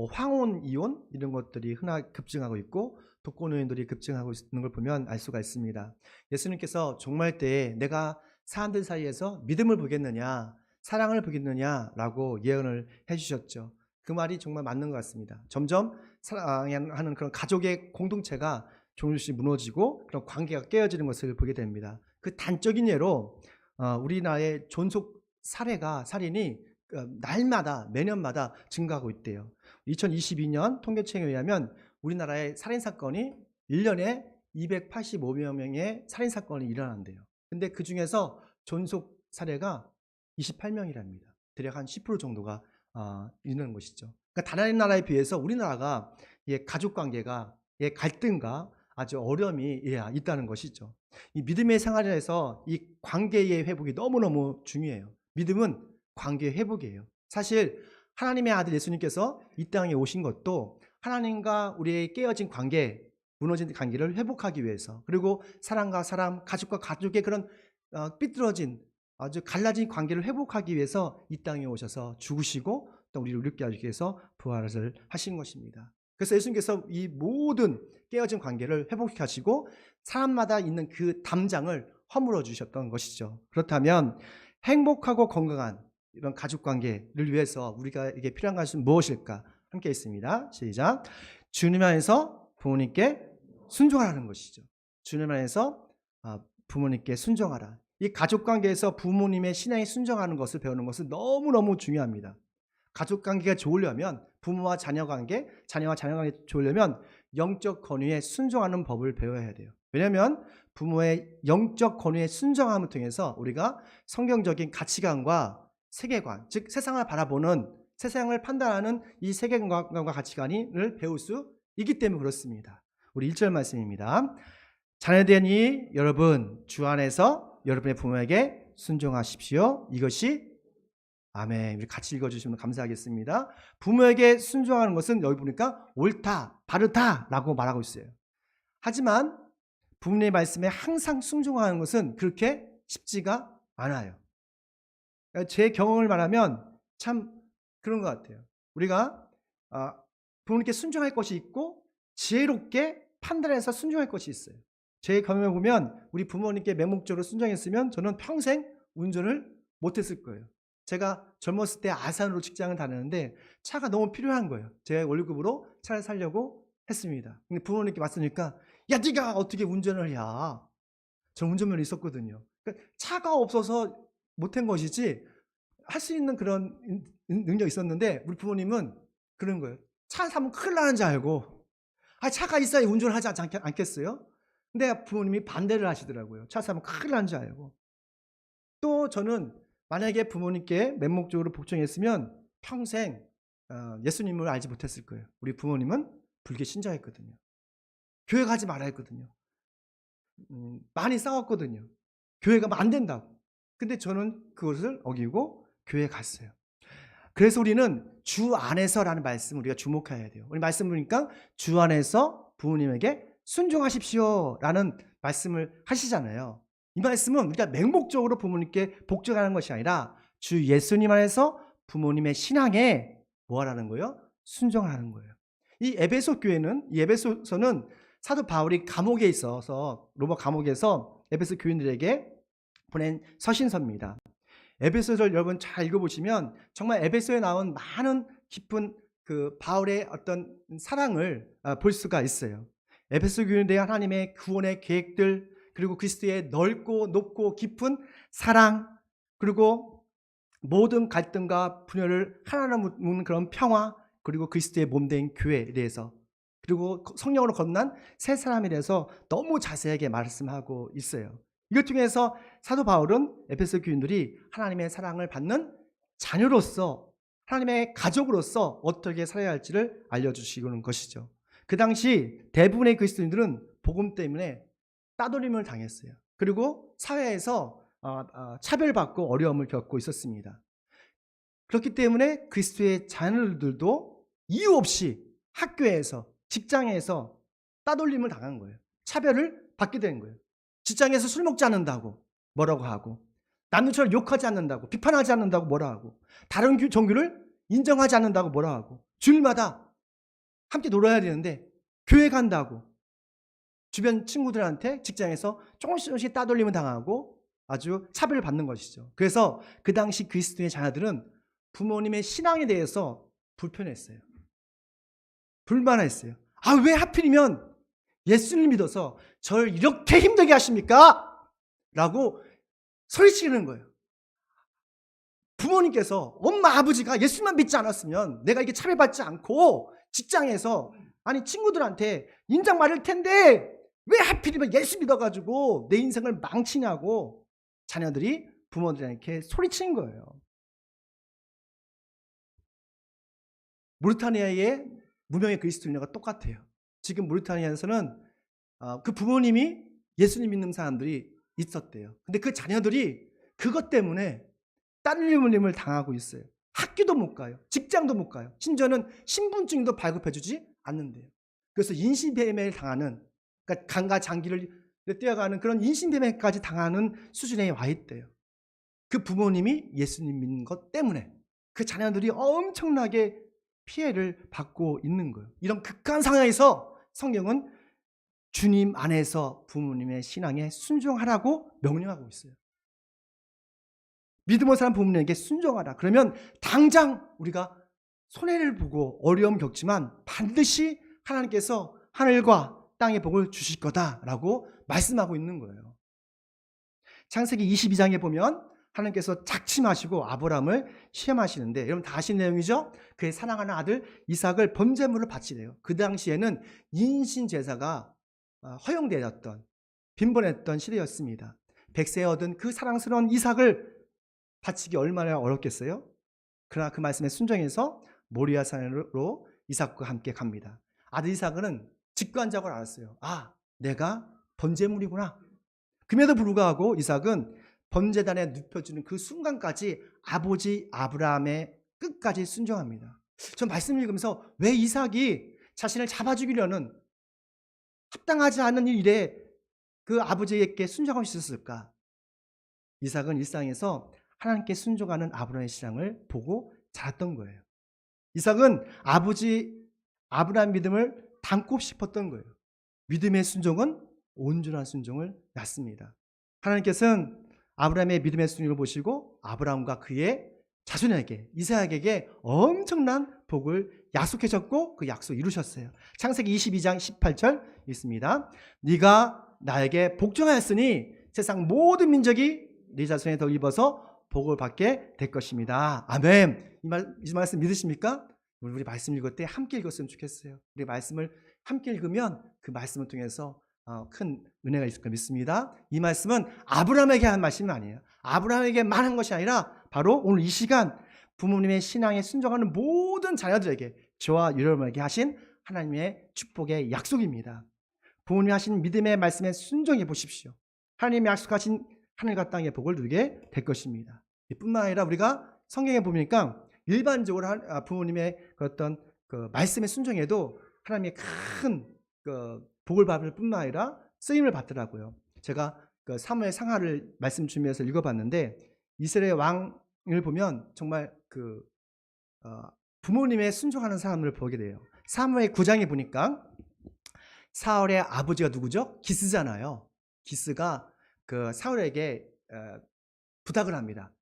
뭐 황혼 이혼 이런 것들이 흔하게 급증하고 있고 독거노인들이 급증하고 있는 걸 보면 알 수가 있습니다. 예수님께서 종말 때에 내가 사람들 사이에서 믿음을 보겠느냐, 사랑을 보겠느냐라고 예언을 해주셨죠. 그 말이 정말 맞는 것 같습니다. 점점 사랑하는 그런 가족의 공동체가 조금씩 무너지고 그런 관계가 깨어지는 것을 보게 됩니다. 그 단적인 예로 우리나라의 존속 살인이 날마다 매년마다 증가하고 있대요. 2022년 통계청에 의하면 우리나라의 살인사건이 1년에 285명의 살인사건이 일어난대요. 근데 그 중에서 존속 사례가 28명이랍니다. 대략 한 10% 정도가 있는 것이죠. 그러니까 다른 나라에 비해서 우리나라가 가족관계가 갈등과 아주 어려움이 있다는 것이죠. 이 믿음의 생활에서 이 관계의 회복이 너무너무 중요해요. 믿음은 관계 회복이에요. 사실 하나님의 아들 예수님께서 이 땅에 오신 것도 하나님과 우리의 깨어진 관계, 무너진 관계를 회복하기 위해서, 그리고 사람과 사람, 가족과 가족의 그런 삐뚤어진 아주 갈라진 관계를 회복하기 위해서 이 땅에 오셔서 죽으시고 또 우리를 이롭게 하기 위해서 부활을 하신 것입니다. 그래서 예수님께서 이 모든 깨어진 관계를 회복하시고 사람마다 있는 그 담장을 허물어 주셨던 것이죠. 그렇다면 행복하고 건강한 이런 가족관계를 위해서 우리가 이게 필요한 것은 무엇일까? 함께 있습니다. 시작. 주님 안에서 부모님께 순종하라는 것이죠. 주님 안에서 부모님께 순종하라. 이 가족관계에서 부모님의 신앙에 순종하는 것을 배우는 것은 너무너무 중요합니다. 가족관계가 좋으려면 부모와 자녀관계, 자녀와 자녀관계 좋으려면 영적 권위에 순종하는 법을 배워야 돼요. 왜냐하면 부모의 영적 권위에 순종함을 통해서 우리가 성경적인 가치관과 세계관, 즉 세상을 바라보는, 세상을 판단하는 이 세계관과 가치관을 배울 수 있기 때문에 그렇습니다. 우리 1절 말씀입니다. 자녀되니 여러분 주 안에서 여러분의 부모에게 순종하십시오. 이것이 아멘. 우리 같이 읽어주시면 감사하겠습니다. 부모에게 순종하는 것은 여기 보니까 옳다, 바르다라고 말하고 있어요. 하지만 부모님의 말씀에 항상 순종하는 것은 그렇게 쉽지가 않아요. 제 경험을 말하면 참 그런 것 같아요. 우리가 부모님께 순종할 것이 있고 지혜롭게 판단해서 순종할 것이 있어요. 제 경험을 보면 우리 부모님께 맹목적으로 순종했으면 저는 평생 운전을 못했을 거예요. 제가 젊었을 때 아산으로 직장을 다녔는데 차가 너무 필요한 거예요. 제 월급으로 차를 사려고 했습니다. 근데 부모님께 맞으니까 야 네가 어떻게 운전을 해? 저 운전면허 있었거든요. 그러니까 차가 없어서 못한 것이지 할 수 있는 그런 능력이 있었는데 우리 부모님은 그런 거예요. 차 사면 큰일 나는 줄 알고 차가 있어야 운전을 하지 않겠어요? 근데 부모님이 반대를 하시더라고요. 차 사면 큰일 나는 줄 알고. 또 저는 만약에 부모님께 맹목적으로 복종했으면 평생 예수님을 알지 못했을 거예요. 우리 부모님은 불교 신자였거든요. 교회 가지 말아야 했거든요. 많이 싸웠거든요. 교회 가면 안 된다고. 근데 저는 그것을 어기고 교회에 갔어요. 그래서 우리는 주 안에서라는 말씀을 우리가 주목해야 돼요. 우리 말씀 보니까 주 안에서 부모님에게 순종하십시오라는 말씀을 하시잖아요. 이 말씀은 우리가 맹목적으로 부모님께 복종하는 것이 아니라 주 예수님 안에서 부모님의 신앙에 뭐하라는 거예요? 순종하는 거예요. 이 에베소 교회는, 이 에베소서는 사도 바울이 감옥에 있어서 로마 감옥에서 에베소 교인들에게 보낸 서신서입니다. 에베소서를 여러분 잘 읽어보시면 정말 에베소에 나온 많은 깊은 그 바울의 어떤 사랑을 볼 수가 있어요. 에베소 교인에 대한 하나님의 구원의 계획들, 그리고 그리스도의 넓고 높고 깊은 사랑, 그리고 모든 갈등과 분열을 하나로 묶는 그런 평화, 그리고 그리스도의 몸된 교회에 대해서, 그리고 성령으로 거듭난 새 사람에 대해서 너무 자세하게 말씀하고 있어요. 이것 중에서 사도 바울은 에베소 교인들이 하나님의 사랑을 받는 자녀로서, 하나님의 가족으로서 어떻게 살아야 할지를 알려주시는 것이죠. 그 당시 대부분의 그리스도인들은 복음 때문에 따돌림을 당했어요. 그리고 사회에서 차별받고 어려움을 겪고 있었습니다. 그렇기 때문에 그리스도의 자녀들도 이유 없이 학교에서, 직장에서 따돌림을 당한 거예요. 차별을 받게 된 거예요. 직장에서 술 먹지 않는다고 뭐라고 하고, 남들처럼 욕하지 않는다고, 비판하지 않는다고 뭐라 하고, 다른 종교를 인정하지 않는다고 뭐라 하고, 주일마다 함께 놀아야 되는데 교회 간다고 주변 친구들한테 직장에서 조금씩 따돌림을 당하고 아주 차별을 받는 것이죠. 그래서 그 당시 그리스도의 자녀들은 부모님의 신앙에 대해서 불편했어요. 불만했어요. 아, 왜 하필이면 예수를 믿어서 저를 이렇게 힘들게 하십니까? 라고 소리치는 거예요. 부모님께서 엄마 아버지가 예수만 믿지 않았으면 내가 이게 차별받지 않고 직장에서 아니 친구들한테 인정 받을 텐데 왜 하필이면 예수 믿어가지고 내 인생을 망치냐고 자녀들이 부모들에게 소리치는 거예요. 모리타니아의 무명의 그리스도인과 똑같아요. 지금 모리타니아에서는 그 부모님이 예수님 믿는 사람들이 있었대요. 근데 그 자녀들이 그것 때문에 따돌림을 당하고 있어요. 학교도 못 가요. 직장도 못 가요. 심지어는 신분증도 발급해주지 않는데요. 그래서 인신배매를 당하는, 그러니까 간과 장기를 떼어가는 그런 인신배매까지 당하는 수준에 와 있대요. 그 부모님이 예수님 믿는 것 때문에 그 자녀들이 엄청나게 피해를 받고 있는 거예요. 이런 극한 상황에서 성경은 주님 안에서 부모님의 신앙에 순종하라고 명령하고 있어요. 믿음의 사람 부모님에게 순종하라. 그러면 당장 우리가 손해를 보고 어려움 겪지만 반드시 하나님께서 하늘과 땅의 복을 주실 거다라고 말씀하고 있는 거예요. 창세기 22장에 보면 하나님께서 작심하시고 아브라함을 시험하시는데 여러분 다 아시는 내용이죠? 그의 사랑하는 아들 이삭을 번제물을 바치래요. 그 당시에는 인신 제사가 허용되었던 빈번했던 시대였습니다. 백세에 얻은 그 사랑스러운 이삭을 바치기 얼마나 어렵겠어요? 그러나 그 말씀에 순종해서 모리아 산으로 이삭과 함께 갑니다. 아들 이삭은 직관적으로 알았어요. 아, 내가 번제물이구나. 그럼에도 불구하고 이삭은 번제단에 눕혀주는 그 순간까지 아버지 아브라함의 끝까지 순종합니다. 전 말씀을 읽으면서 왜 이삭이 자신을 잡아주기려는 합당하지 않은 일에 그 아버지에게 순종할 수 있었을까? 이삭은 일상에서 하나님께 순종하는 아브라함의 신앙을 보고 자랐던 거예요. 이삭은 아버지 아브라함 믿음을 닮고 싶었던 거예요. 믿음의 순종은 온전한 순종을 낳습니다. 하나님께서는 아브라함의 믿음의 순종을 보시고 아브라함과 그의 자손에게 이삭에게 엄청난 복을 약속하셨고 그 약속을 이루셨어요. 창세기 22장 18절 있습니다. 네가 나에게 복종하였으니 세상 모든 민족이 네 자손에 더 입어서 복을 받게 될 것입니다. 아멘. 이 말씀 믿으십니까? 우리 말씀 읽을 때 함께 읽었으면 좋겠어요. 우리 말씀을 함께 읽으면 그 말씀을 통해서 큰 은혜가 있을 거 믿습니다. 이 말씀은 아브라함에게 한 말씀은 아니에요. 아브라함에게만 한 것이 아니라 바로 오늘 이 시간 부모님의 신앙에 순종하는 모든 자녀들에게 저와 여러분에게 하신 하나님의 축복의 약속입니다. 부모님이 하신 믿음의 말씀에 순종해 보십시오. 하나님이 약속하신 하늘과 땅의 복을 누리게 될 것입니다. 뿐만 아니라 우리가 성경에 보니까 일반적으로 부모님의 어떤 그 말씀에 순종해도 하나님의 큰 복을 받을 뿐만 아니라 쓰임을 받더라고요. 제가 그 사무엘 상하를 말씀 주면서 읽어봤는데 이스라엘 왕을 보면 정말 부모님의 순종하는 사람을 보게 돼요. 사무엘 9장에 보니까 사울의 아버지가 누구죠? 기스잖아요. 기스가 그 사울에게 부탁을 합니다.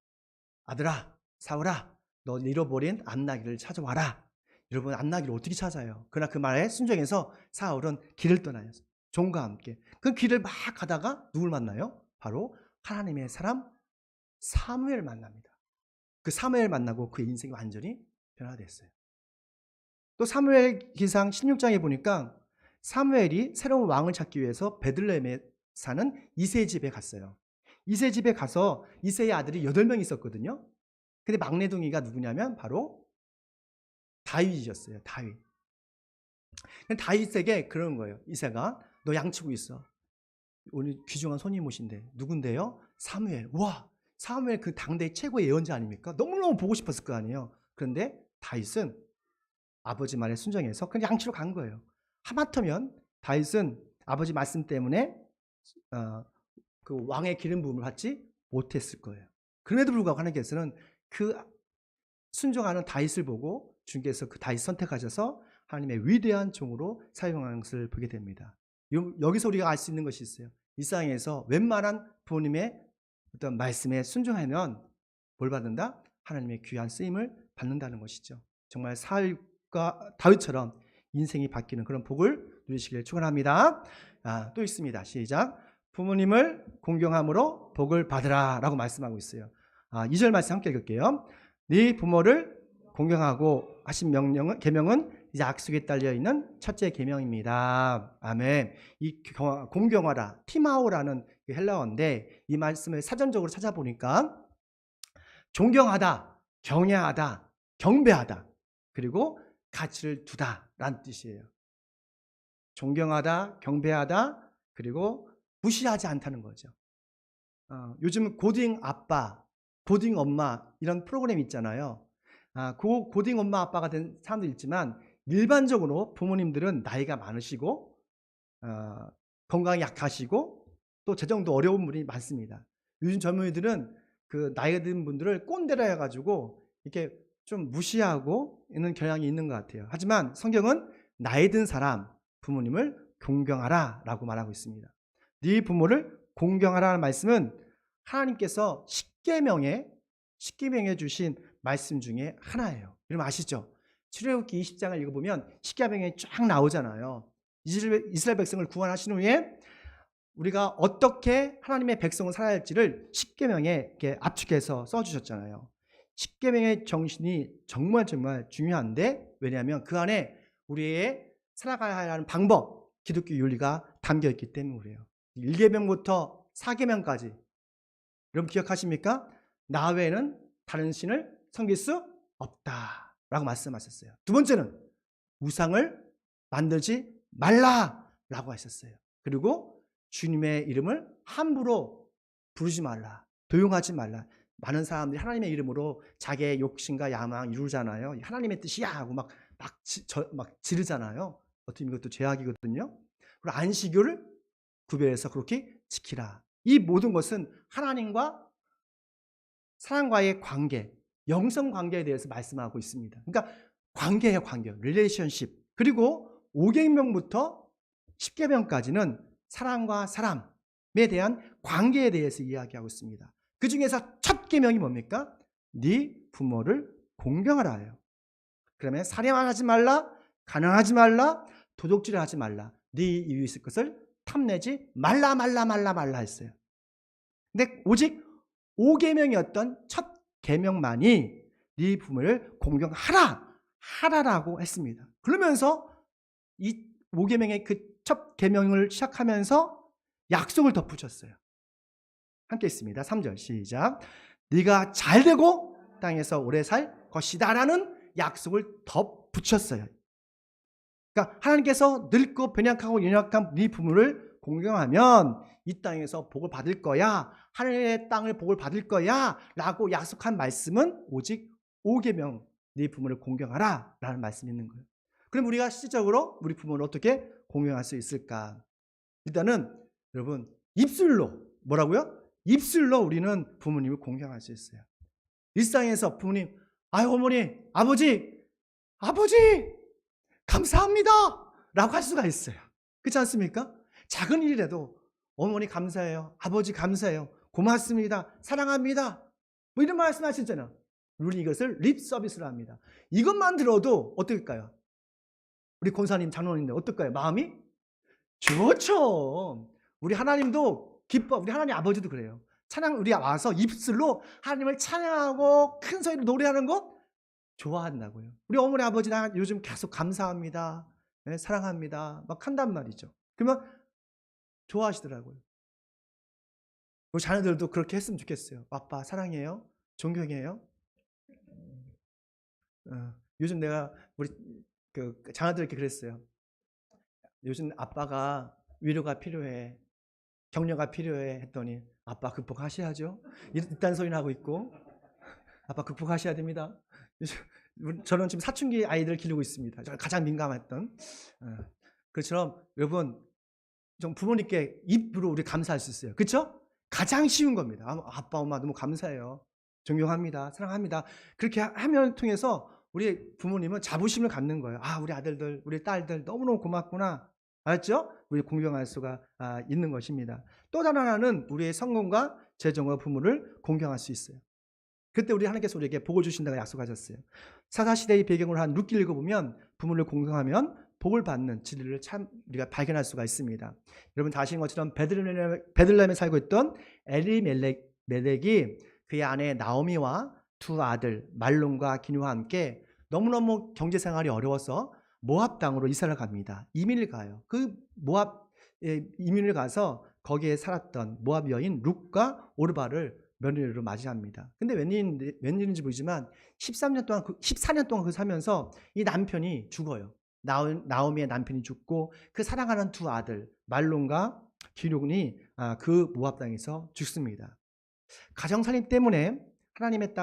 아들아, 사울아, 너 잃어버린 안나기를 찾아와라. 여러분, 안나기를 어떻게 찾아요? 그러나 그 말에 순종해서 사울은 길을 떠나요. 종과 함께. 그 길을 막 가다가 누굴 만나요? 바로 하나님의 사람 사무엘을 만납니다. 그 사무엘 만나고 그의 인생이 완전히 변화됐어요. 또 사무엘 기상 16장에 보니까 사무엘이 새로운 왕을 찾기 위해서 베들레헴에 사는 이새의 집에 갔어요. 이새 집에 가서 이새의 아들이 8명 있었거든요. 근데 막내둥이가 누구냐면 바로 다윗이었어요. 다윗. 다윗에게 그러는 거예요. 이새가 너 양치고 있어. 오늘 귀중한 손님 오신대. 누군데요? 사무엘. 와, 사무엘 그 당대 최고의 예언자 아닙니까? 너무너무 보고 싶었을 거 아니에요. 그런데 다윗은 아버지 말에 순종해서 그냥 양치로 간 거예요. 하마터면 다윗은 아버지 말씀 때문에 그 왕의 기름 부음을 받지 못했을 거예요. 그럼에도 불구하고 하나님께서는 그 순종하는 다윗을 보고 주님께서 그 다윗 선택하셔서 하나님의 위대한 종으로 사용하는 것을 보게 됩니다. 여기서 우리가 알 수 있는 것이 있어요. 이 세상에서 웬만한 부모님의 어떤 말씀에 순종하면 뭘 받는다? 하나님의 귀한 쓰임을 받는다는 것이죠. 정말 사울과 다윗처럼 인생이 바뀌는 그런 복을 누리시길 축원합니다. 또 있습니다. 시작. 부모님을 공경함으로 복을 받으라 라고 말씀하고 있어요. 2절 말씀 함께 읽을게요. 네 부모를 공경하고 하신 계명은 약속에 딸려있는 첫째 계명입니다. 아멘. 이 공경하라, 티마오라는 헬라어인데 이 말씀을 사전적으로 찾아보니까 존경하다, 경외하다, 경배하다, 그리고 가치를 두다 라는 뜻이에요. 존경하다, 경배하다, 그리고 무시하지 않다는 거죠. 요즘 고딩 아빠, 고딩 엄마 이런 프로그램 있잖아요. 고딩 엄마 아빠가 된 사람도 있지만 일반적으로 부모님들은 나이가 많으시고 건강이 약하시고 또 재정도 어려운 분이 많습니다. 요즘 젊은이들은 그 나이가 든 분들을 꼰대라 해가지고 이렇게 좀 무시하고 있는 경향이 있는 것 같아요. 하지만 성경은 나이 든 사람, 부모님을 공경하라 라고 말하고 있습니다. 네 부모를 공경하라는 말씀은 하나님께서 십계명에 주신 말씀 중에 하나예요. 여러분 아시죠? 출애굽기 20장을 읽어보면 십계명이 쫙 나오잖아요. 이스라엘 백성을 구원하신 후에 우리가 어떻게 하나님의 백성을 살아야 할지를 십계명에 이렇게 압축해서 써주셨잖아요. 십계명의 정신이 정말 중요한데, 왜냐하면 그 안에 우리의 살아가야 하는 방법, 기독교 윤리가 담겨있기 때문에 그래요. 1계명부터 4계명까지 여러분 기억하십니까? 나 외에는 다른 신을 섬길 수 없다라고 말씀하셨어요. 두 번째는 우상을 만들지 말라라고 하셨어요. 그리고 주님의 이름을 함부로 부르지 말라, 도용하지 말라. 많은 사람들이 하나님의 이름으로 자기의 욕심과 야망 이루잖아요. 하나님의 뜻이야 하고 막 지르잖아요. 어떻게 이것도 죄악이거든요. 그리고 안식일을 구별해서 그렇게 지키라. 이 모든 것은 하나님과 사람과의 관계, 영성 관계에 대해서 말씀하고 있습니다. 그러니까 관계예요, 관계. 릴레이션십. 그리고 5계명부터 10계명까지는 사람과 사람에 대한 관계에 대해서 이야기하고 있습니다. 그 중에서 첫 계명이 뭡니까? 네 부모를 공경하라예요. 그러면 살인만 하지 말라, 가난하지 말라, 도둑질을 하지 말라, 네 이유 있을 것을 탐내지 말라 했어요. 근데 오직 5계명이었던 첫 계명만이 네 부모를 공경하라라고 했습니다. 그러면서 이 5계명의 그 첫 계명을 시작하면서 약속을 덧붙였어요. 함께 있습니다. 3절 시작. 네가 잘되고 땅에서 오래 살 것이다 라는 약속을 덧붙였어요. 그러니까 하나님께서 늙고 변약하고 연약한 네 부모를 공경하면 이 땅에서 복을 받을 거야, 하늘의 땅을 복을 받을 거야 라고 약속한 말씀은 오직 5계명, 네 부모를 공경하라 라는 말씀이 있는 거예요. 그럼 우리가 실질적으로 우리 부모를 어떻게 공경할 수 있을까? 일단은 여러분 입술로, 뭐라고요? 입술로 우리는 부모님을 공경할 수 있어요. 일상에서 부모님, 아유 어머니, 아버지 감사합니다 라고 할 수가 있어요. 그렇지 않습니까? 작은 일이라도 어머니 감사해요, 아버지 감사해요, 고맙습니다, 사랑합니다, 뭐 이런 말씀 하시잖아요. 우리 이것을 립 서비스를 합니다. 이것만 들어도 어떨까요? 우리 권사님, 장로님들 어떨까요? 마음이 좋죠. 우리 하나님도 기뻐. 우리 하나님 아버지도 그래요. 찬양, 우리 와서 입술로 하나님을 찬양하고 큰 소리로 노래하는 것 좋아한다고요. 우리 어머니 아버지 나 요즘 계속 감사합니다, 네, 사랑합니다 막 한단 말이죠. 그러면 좋아하시더라고요. 우리 자녀들도 그렇게 했으면 좋겠어요. 아빠 사랑해요, 존경해요. 요즘 내가 우리 그 자녀들에게 그랬어요. 요즘 아빠가 위로가 필요해, 격려가 필요해 했더니 아빠 극복하셔야죠. 이딴 소리는 하고 있고, 아빠 극복하셔야 됩니다. 저는 지금 사춘기 아이들을 기르고 있습니다. 가장 민감했던. 그처럼 여러분 좀 부모님께 입으로 우리 감사할 수 있어요. 그렇죠? 가장 쉬운 겁니다. 아빠 엄마 너무 감사해요, 존경합니다, 사랑합니다. 그렇게 하면 통해서 우리 부모님은 자부심을 갖는 거예요. 아, 우리 아들들, 우리 딸들 너무너무 고맙구나. 알았죠? 우리 공경할 수가 있는 것입니다. 또 다른 하나는 우리의 성공과 재정과 부모를 공경할 수 있어요. 그때 우리 하나님께서 우리에게 복을 주신다고 약속하셨어요. 사사시대의 배경으로 한 룻기 읽어보면 부모를 공경하면 복을 받는 진리를 참 우리가 발견할 수가 있습니다. 여러분 다 아시는 것처럼 베들레헴에 살고 있던 엘리멜렉이 그의 아내 나오미와 두 아들 말론과 기누와 함께 너무너무 경제생활이 어려워서 모압 땅으로 이사를 갑니다. 이민을 가요. 그 모압 이민을 가서 거기에 살았던 모압 여인 룻과 오르바를 며느리로 맞이합니다. 근데 웬일인지 모르지만 14년 동안 그 살면서 이 남편이 죽어요. 나오미의 남편이 죽고 그 사랑하는 두 아들 말론과 기럯이 그 모압 땅에서 죽습니다. 가정살림 때문에 하나님의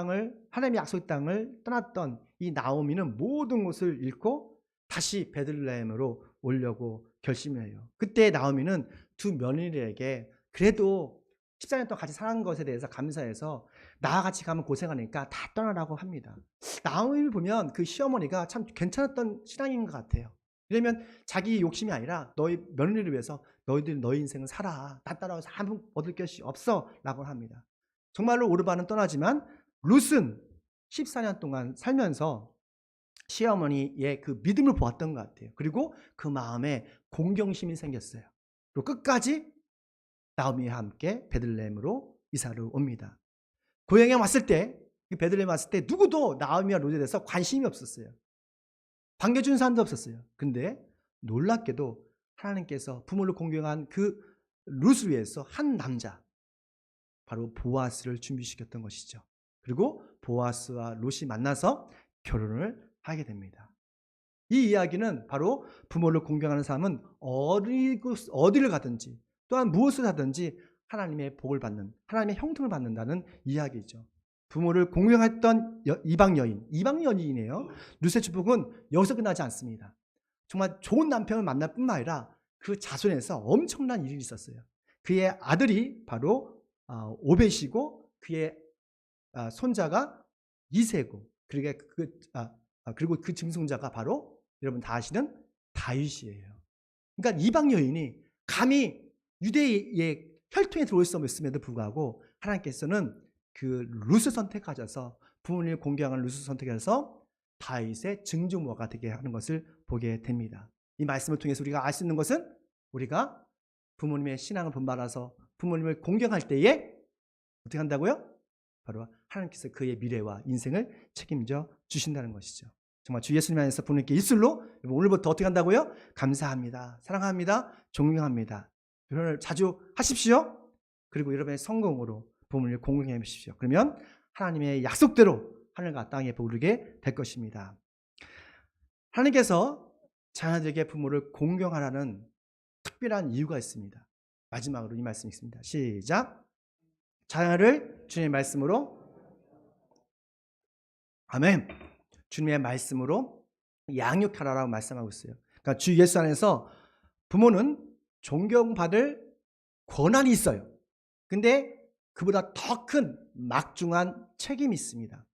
약속의 땅을 떠났던 이 나오미는 모든 것을 잃고 다시 베들레헴으로 오려고 결심해요. 그때 나오미는 두 며느리에게 그래도 14년 동안 같이 사는 것에 대해서 감사해서 나와 같이 가면 고생하니까 다 떠나라고 합니다. 나오미를 보면 그 시어머니가 참 괜찮았던 신앙인 것 같아요. 이러면 자기 욕심이 아니라 너희 며느리를 위해서 너희들 너희 인생을 살아. 나 따라와서 아무 얻을 것이 없어 라고 합니다. 정말로 오르바는 떠나지만 룻은 14년 동안 살면서 시어머니의 그 믿음을 보았던 것 같아요. 그리고 그 마음에 공경심이 생겼어요. 그리고 끝까지 나오미와 함께 베들레헴으로 이사를 옵니다. 고향에 왔을 때, 베들레헴에 왔을 때 누구도 나오미와 룻에 대해서 관심이 없었어요. 반겨준 사람도 없었어요. 근데 놀랍게도 하나님께서 부모를 공경한 그 룻을 위해서 한 남자, 바로 보아스를 준비시켰던 것이죠. 그리고 보아스와 룻이 만나서 결혼을 하게 됩니다. 이 이야기는 바로 부모를 공경하는 사람은 어디를 가든지 또한 무엇을 하든지 하나님의 복을 받는, 하나님의 형통을 받는다는 이야기죠. 부모를 공경했던 이방 여인이네요. 룻의 축복은 여기서 끝나지 않습니다. 정말 좋은 남편을 만날 뿐만 아니라 그 자손에서 엄청난 일이 있었어요. 그의 아들이 바로 오벳이고 그의 손자가 이세고 그리고 그 증손자가 바로 여러분 다 아시는 다윗이에요. 그러니까 이방 여인이 감히 유대의 혈통에 들어올 수 없음에도 불구하고 하나님께서는 그 룻을 선택하셔서 부모님을 공경하는 룻을 선택해서 다윗의 증조모가 되게 하는 것을 보게 됩니다. 이 말씀을 통해서 우리가 알 수 있는 것은 우리가 부모님의 신앙을 본받아서 부모님을 공경할 때에 어떻게 한다고요? 바로 하나님께서 그의 미래와 인생을 책임져 주신다는 것이죠. 정말 주 예수님 안에서 부모님께 입술로 오늘부터 어떻게 한다고요? 감사합니다. 사랑합니다. 존경합니다. 결혼을 자주 하십시오. 그리고 여러분의 성공으로 부모님을 공경해 보십시오. 그러면 하나님의 약속대로 하늘과 땅에 오르게 될 것입니다. 하나님께서 자녀들에게 부모를 공경하라는 특별한 이유가 있습니다. 마지막으로 이 말씀이 있습니다. 시작. 자녀를 주님의 말씀으로 아멘. 주님의 말씀으로 양육하라라고 말씀하고 있어요. 그러니까 주 예수 안에서 부모는 존경받을 권한이 있어요. 근데 그보다 더 큰 막중한 책임이 있습니다.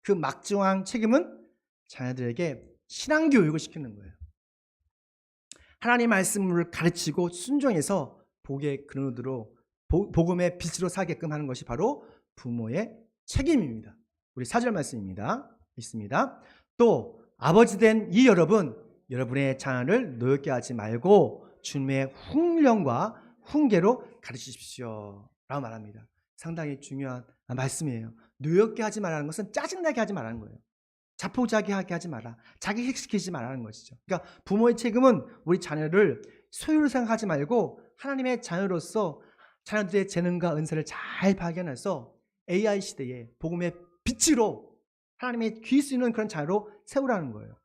그 막중한 책임은 자녀들에게 신앙교육을 시키는 거예요. 하나님 말씀을 가르치고 순종해서 복의 근원으로 복음의 빛으로 살게끔 하는 것이 바로 부모의 책임입니다. 우리 4절 말씀입니다. 있습니다. 또 아버지 된 이 여러분, 여러분의 자녀를 노엽게 하지 말고 주님의 훈련과 훈계로 가르치십시오 라고 말합니다. 상당히 중요한 말씀이에요. 노엽게 하지 말라는 것은 짜증나게 하지 말라는 거예요. 자포자기하게 하지 마라. 자기시키지 말라는 것이죠. 그러니까 부모의 책임은 우리 자녀를 소유로 생각하지 말고 하나님의 자녀로서 자녀들의 재능과 은사를 잘 발견해서 AI 시대에 복음의 빛으로 하나님의 귀 쓰는 그런 자녀로 세우라는 거예요.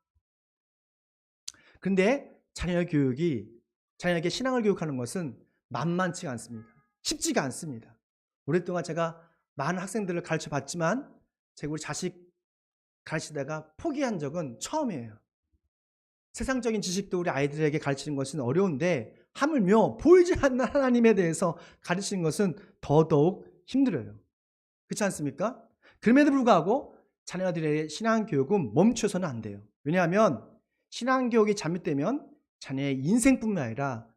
그런데 자녀에게 신앙을 교육하는 것은 만만치가 않습니다. 쉽지가 않습니다. 오랫동안 제가 많은 학생들을 가르쳐 봤지만 제가 우리 자식 가르치다가 포기한 적은 처음이에요. 세상적인 지식도 우리 아이들에게 가르치는 것은 어려운데 하물며 보이지 않는 하나님에 대해서 가르치는 것은 더더욱 힘들어요. 그렇지 않습니까? 그럼에도 불구하고 자녀들의 신앙교육은 멈춰서는 안 돼요. 왜냐하면 신앙교육이 잘못되면 자녀의 인생뿐만 아니라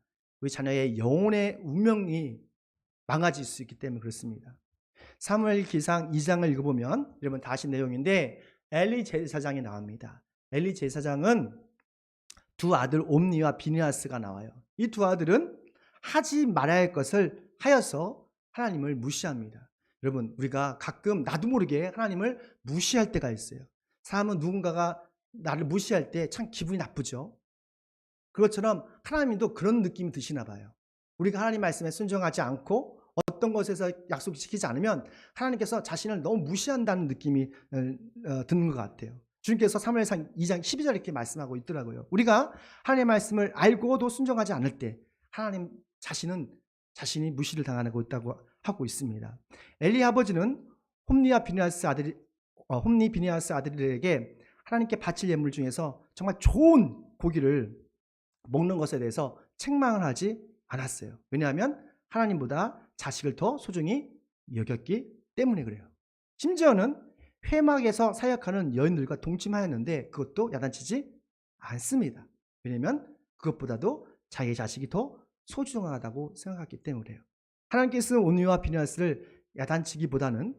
우리 자녀의 영혼의 운명이 망가질 수 있기 때문에 그렇습니다. 사무엘기상 2장을 읽어보면 여러분 다시 내용인데 엘리 제사장이 나옵니다. 엘리 제사장은 두 아들 옴니와 비느하스가 나와요. 이 두 아들은 하지 말아야 할 것을 하여서 하나님을 무시합니다. 여러분 우리가 가끔 나도 모르게 하나님을 무시할 때가 있어요. 사람은 누군가가 나를 무시할 때 참 기분이 나쁘죠. 그것처럼 하나님도 그런 느낌이 드시나 봐요. 우리가 하나님 말씀에 순종하지 않고 어떤 것에서 약속을 지키지 않으면 하나님께서 자신을 너무 무시한다는 느낌이 드는 것 같아요. 주님께서 사무엘상 2장 12절 이렇게 말씀하고 있더라고요. 우리가 하나님의 말씀을 알고도 순종하지 않을 때 하나님 자신이 무시를 당하고 있다고 하고 있습니다. 엘리 아버지는 홈니 비느하스 아들들에게 하나님께 바칠 예물 중에서 정말 좋은 고기를 먹는 것에 대해서 책망을 하지 않았어요. 왜냐하면 하나님보다 자식을 더 소중히 여겼기 때문에 그래요. 심지어는 회막에서 사역하는 여인들과 동침하였는데 그것도 야단치지 않습니다. 왜냐하면 그것보다도 자기의 자식이 더 소중하다고 생각했기 때문에요. 하나님께서는 옴니와 비느하스를 야단치기보다는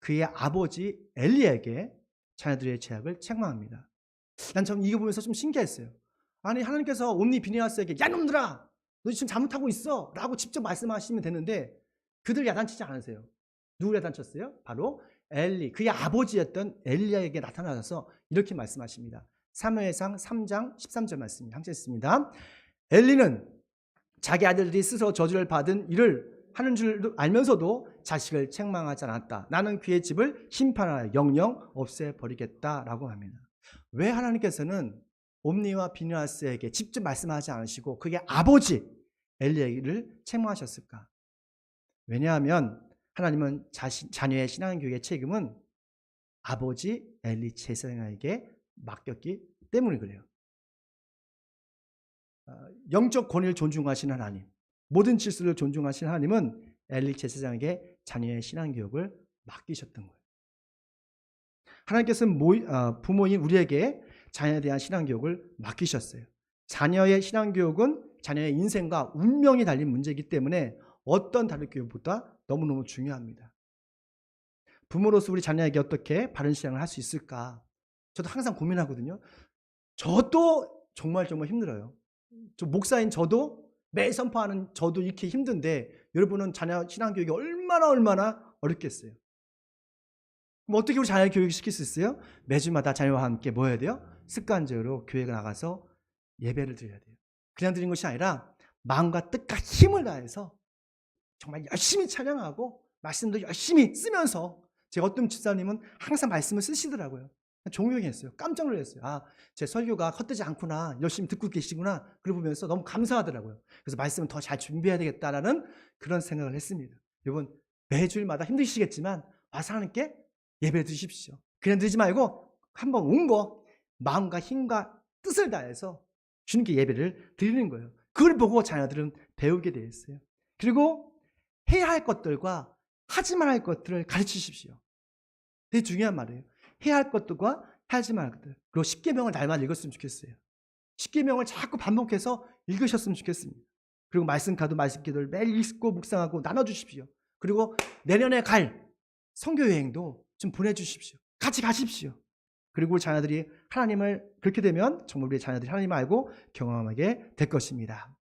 그의 아버지 엘리에게 자녀들의 죄악을 책망합니다. 난 참 이거 보면서 좀 신기했어요. 아니 하나님께서 옴니 비느하스에게 야 놈들아 너 지금 잘못하고 있어 라고 직접 말씀하시면 되는데 그들 야단치지 않으세요. 누구를 야단쳤어요? 바로 엘리, 그의 아버지였던 엘리야에게 나타나셔서 이렇게 말씀하십니다. 사무엘상 3장 13절 말씀이 함께 있습니다. 엘리는 자기 아들들이 스스로 저주를 받은 일을 하는 줄 알면서도 자식을 책망하지 않았다. 나는 그의 집을 심판하여 영영 없애버리겠다라고 합니다. 왜 하나님께서는 옴니와 비느하스에게 직접 말씀하지 않으시고 그의 아버지 엘리야를 책망하셨을까? 왜냐하면 하나님은 자녀의 신앙교육의 책임은 아버지 엘리 제사장에게 맡겼기 때문에 그래요. 영적 권위를 존중하시는 하나님, 모든 질서를 존중하시는 하나님은 엘리 제사장에게 자녀의 신앙교육을 맡기셨던 거예요. 하나님께서는 부모인 우리에게 자녀에 대한 신앙교육을 맡기셨어요. 자녀의 신앙교육은 자녀의 인생과 운명이 달린 문제이기 때문에 어떤 다른 교육보다 너무너무 중요합니다. 부모로서 우리 자녀에게 어떻게 바른 신앙을 할 수 있을까? 저도 항상 고민하거든요. 저도 정말 힘들어요. 저 목사인 저도 매일 선포하는 저도 이렇게 힘든데 여러분은 자녀 신앙교육이 얼마나 어렵겠어요. 그럼 어떻게 우리 자녀 교육을 시킬 수 있어요? 매주마다 자녀와 함께 뭐 해야 돼요? 습관적으로 교회에 나가서 예배를 드려야 돼요. 그냥 드리는 것이 아니라 마음과 뜻과 힘을 다해서 정말 열심히 찬양하고 말씀도 열심히 쓰면서 제가 어떤 집사님은 항상 말씀을 쓰시더라고요. 존경했어요. 깜짝 놀랐어요. 제 설교가 헛되지 않구나. 열심히 듣고 계시구나. 그걸 보면서 너무 감사하더라고요. 그래서 말씀을 더 잘 준비해야 되겠다라는 그런 생각을 했습니다. 여러분 매주일마다 힘드시겠지만 와서 하나님께 예배 드십시오. 그냥 드리지 말고 한번 온 거 마음과 힘과 뜻을 다해서 주님께 예배를 드리는 거예요. 그걸 보고 자녀들은 배우게 되어 있어요. 그리고 해야 할 것들과 하지 말아야 할 것들을 가르치십시오. 되게 중요한 말이에요. 해야 할 것들과 하지 말아야 할 것들. 그리고 십계명을 날마다 읽었으면 좋겠어요. 십계명을 자꾸 반복해서 읽으셨으면 좋겠습니다. 그리고 말씀카드, 말씀기도를 매일 읽고 묵상하고 나눠주십시오. 그리고 내년에 갈 선교여행도 좀 보내주십시오. 같이 가십시오. 그리고 자녀들이 하나님을 그렇게 되면 정말 우리 자녀들이 하나님을 알고 경험하게 될 것입니다.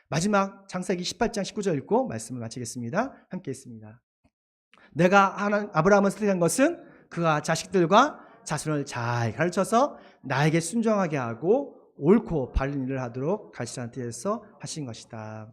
마지막 창세기 18장 19절 읽고 말씀을 마치겠습니다. 함께 있습니다. 내가 아브라함을 선택한 것은 그가 자식들과 자손을 잘 가르쳐서 나에게 순종하게 하고 옳고 바른 일을 하도록 가르치자는 뜻에서 하신 것이다.